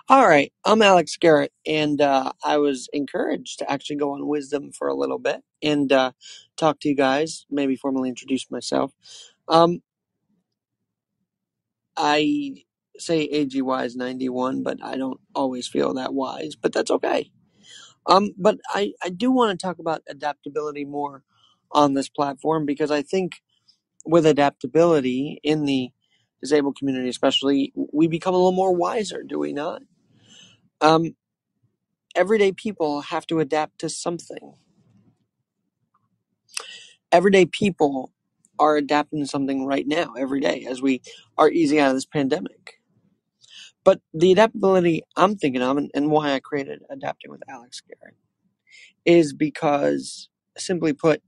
All right, I'm Alex Garrett, and I was encouraged to actually go on Wisdom for a little bit and talk to you guys, maybe formally introduce myself. Um, I say AG wise 91, but I don't always feel that wise, but that's okay. But I do want to talk about adaptability more on this platform because I think with adaptability in the disabled community, especially, we become a little more wiser, do we not? Um, Everyday people have to adapt to something. Everyday people are adapting to something right now, every day, as we are easing out of this pandemic. But the adaptability I'm thinking of, and why I created Adapting with Alex Garrett, is because, simply put,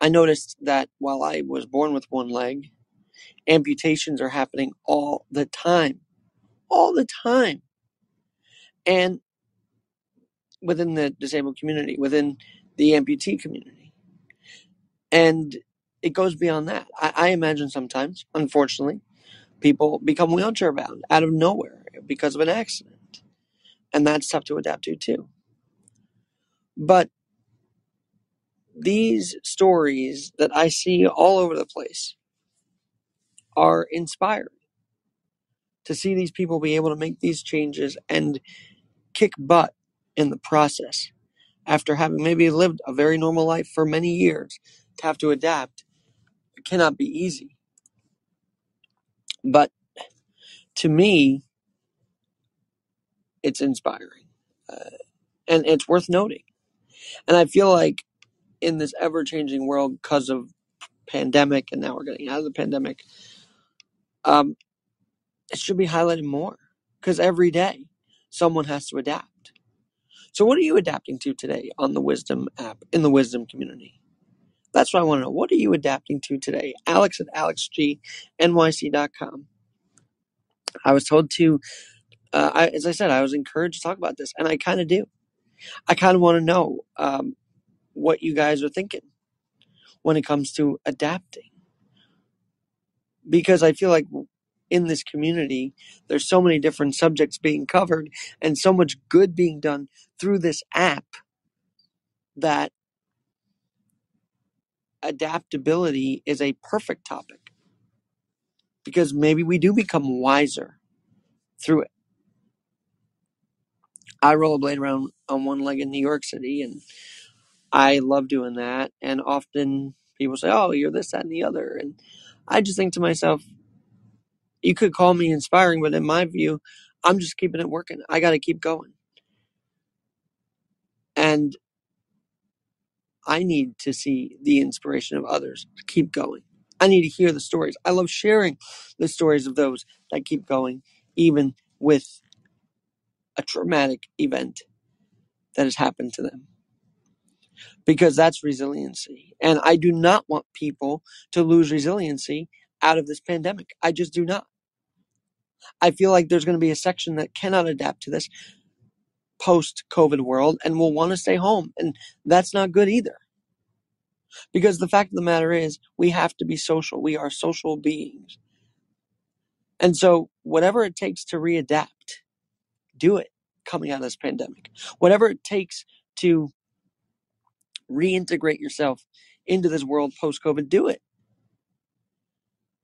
I noticed that while I was born with one leg, amputations are happening all the time. All the time. And within the disabled community, within the amputee community. And it goes beyond that. I imagine sometimes, unfortunately, people become wheelchair bound out of nowhere because of an accident. And that's tough to adapt to too. But these stories that I see all over the place are inspired to see these people be able to make these changes and kick butt in the process after having maybe lived a very normal life for many years. To have to adapt, it cannot be easy. But to me, it's inspiring. And it's worth noting. And I feel like in this ever-changing world, because of pandemic, and now we're getting out of the pandemic, it should be highlighted more. Because every day, someone has to adapt. So what are you adapting to today on the Wisdom app, in the Wisdom community? That's what I want to know. What are you adapting to today? Alex at alexgnyc.com. I was told to, as I said, I was encouraged to talk about this, and I kind of do. I kind of want to know what you guys are thinking when it comes to adapting. Because I feel like in this community, there's so many different subjects being covered and so much good being done through this app that adaptability is a perfect topic. Because maybe we do become wiser through it. I rollerblade around on one leg in New York City, and I love doing that. And often people say, oh, you're this, that, and the other. And I just think to myself, you could call me inspiring, but in my view, I'm just keeping it working. I got to keep going. And I need to see the inspiration of others to keep going. I need to hear the stories. I love sharing the stories of those that keep going, even with a traumatic event that has happened to them. Because that's resiliency. And I do not want people to lose resiliency out of this pandemic. I just do not. I feel like there's going to be a section that cannot adapt to this post-COVID world and will want to stay home. And that's not good either. Because the fact of the matter is, we have to be social. We are social beings. And so whatever it takes to readapt, do it coming out of this pandemic. Whatever it takes to reintegrate yourself into this world post-COVID, do it.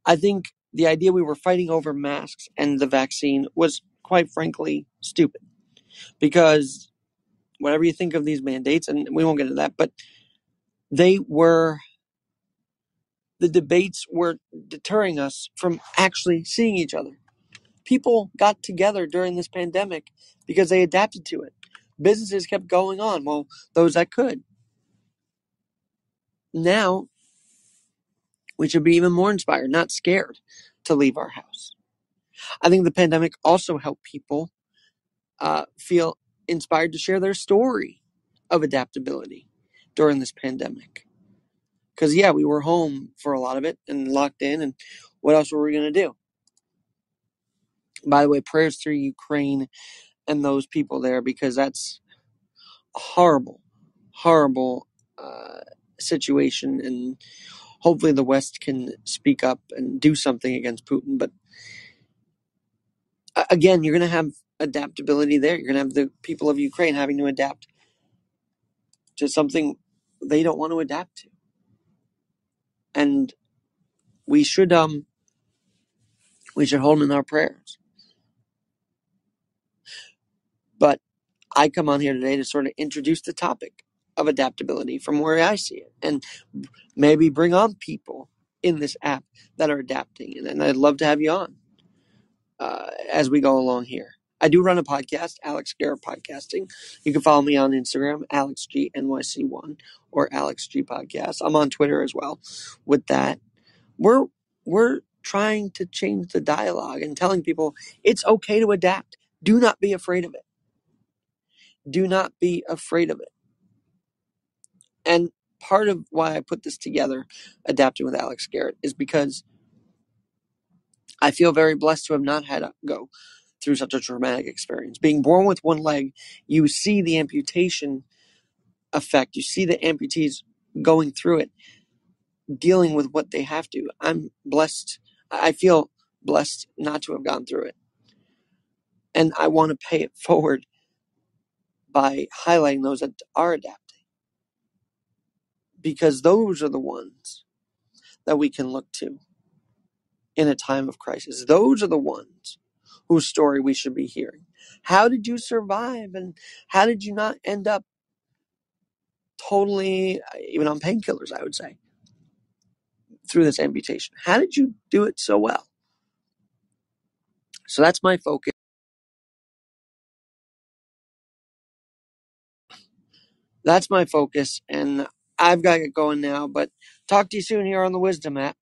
I think the idea we were fighting over masks and the vaccine was, quite frankly, stupid. Because whatever you think of these mandates, and we won't get into that, but the debates were deterring us from actually seeing each other. People got together during this pandemic because they adapted to it. Businesses kept going on, well, those that could. Now, we should be even more inspired, not scared to leave our house. I think the pandemic also helped people feel inspired to share their story of adaptability during this pandemic. Because, yeah, we were home for a lot of it and locked in, and what else were we going to do? By the way, prayers to Ukraine and those people there, because that's a horrible, horrible situation, and hopefully the West can speak up and do something against Putin. But again, you're going to have adaptability there. You're going to have the people of Ukraine having to adapt to something they don't want to adapt to. And we should hold them in our prayers. But I come on here today to sort of introduce the topic of adaptability from where I see it, and maybe bring on people in this app that are adapting. And I'd love to have you on as we go along here. I do run a podcast, Alex Garrett Podcasting. You can follow me on Instagram, AlexGNYC1 or Alex G Podcast. I'm on Twitter as well. With that, we're trying to change the dialogue and telling people it's okay to adapt. Do not be afraid of it. Do not be afraid of it. And part of why I put this together, Adapting with Alex Garrett, is because I feel very blessed to have not had to go through such a traumatic experience. Being born with one leg, you see the amputation effect. You see the amputees going through it, dealing with what they have to. I'm blessed. I feel blessed not to have gone through it. And I want to pay it forward by highlighting those that are adapting. Because those are the ones that we can look to in a time of crisis. Those are the ones whose story we should be hearing. How did you survive? And how did you not end up totally, even on painkillers, I would say, through this amputation? How did you do it so well? So that's my focus. That's my focus, and I've got to get going now, but talk to you soon here on the Wisdom app.